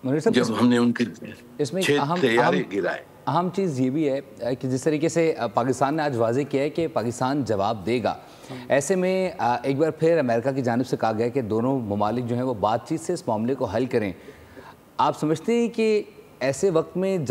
जब हमने उनके इसमें 6 तैयारे गिराए। अहम चीज़ ये भी है कि जिस तरीके से पाकिस्तान ने आज वाज़ेह किया है कि पाकिस्तान जवाब देगा, ऐसे में एक बार फिर अमेरिका की जानिब से कहा गया कि दोनों ममालिक जो हैं वो बातचीत से इस मामले को हल करें। आप समझते हैं कि ऐसे वक्त में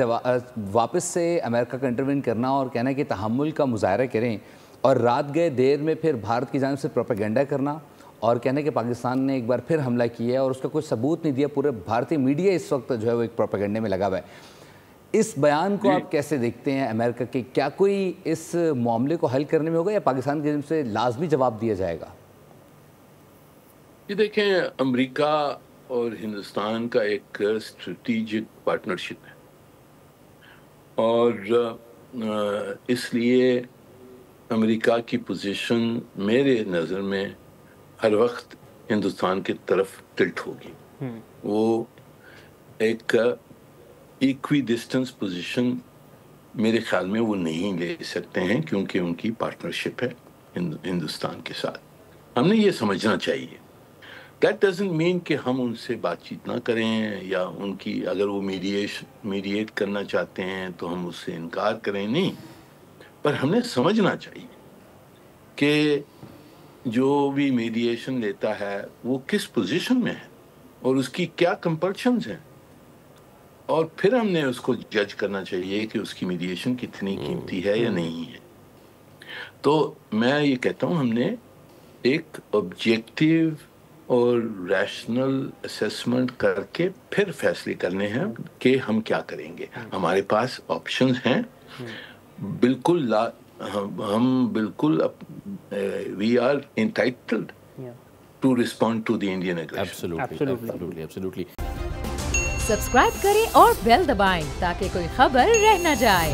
वापस से अमेरिका का इंटरवेन करना और कहना कि तहम्मुल का मुज़ाहरा करें और रात गए देर में फिर भारत की जानिब से प्रोपेगेंडा करना और कहना कि पाकिस्तान ने एक बार फिर हमला किया और उसका कोई सबूत नहीं दिया, पूरे भारतीय मीडिया इस वक्त जो है वो एक प्रोपेगेंडे में लगा हुआ है, इस बयान को आप कैसे देखते हैं अमेरिका के? क्या कोई इस मामले को हल करने में होगा या पाकिस्तान की जानिब से लाजमी जवाब दिया जाएगा? ये देखें, अमेरिका और हिंदुस्तान का एक स्ट्रेटेजिक पार्टनरशिप है और इसलिए अमेरिका की पोजीशन मेरे नज़र में हर वक्त हिंदुस्तान की तरफ टिल्ट होगी। वो एक इक्वी डिस्टेंस पोजीशन मेरे ख्याल में वो नहीं ले सकते हैं, क्योंकि उनकी पार्टनरशिप है हिंदुस्तान के साथ। हमने ये समझना चाहिए। दैट डजंट मीन कि हम उनसे बातचीत ना करें या उनकी अगर वो मीडिएट करना चाहते हैं तो हम उससे इनकार करें, नहीं। पर हमने समझना चाहिए कि जो भी मीडिएशन लेता है वो किस पोजीशन में है और उसकी क्या कंपल्शंस हैं, और फिर हमने उसको जज करना चाहिए कि उसकी मीडिएशन कितनी कीमती है या नहीं है। तो मैं ये कहता हूँ हमने एक ऑब्जेक्टिव और रैशनल असेसमेंट करके फिर फैसले करने हैं कि हम क्या करेंगे। हमारे पास ऑप्शंस हैं, बिल्कुल हम बिल्कुल we are entitled to respond to the Indian aggression. Absolutely. Subscribe करें और बेल दबाएं ताकि कोई खबर रह न जाए।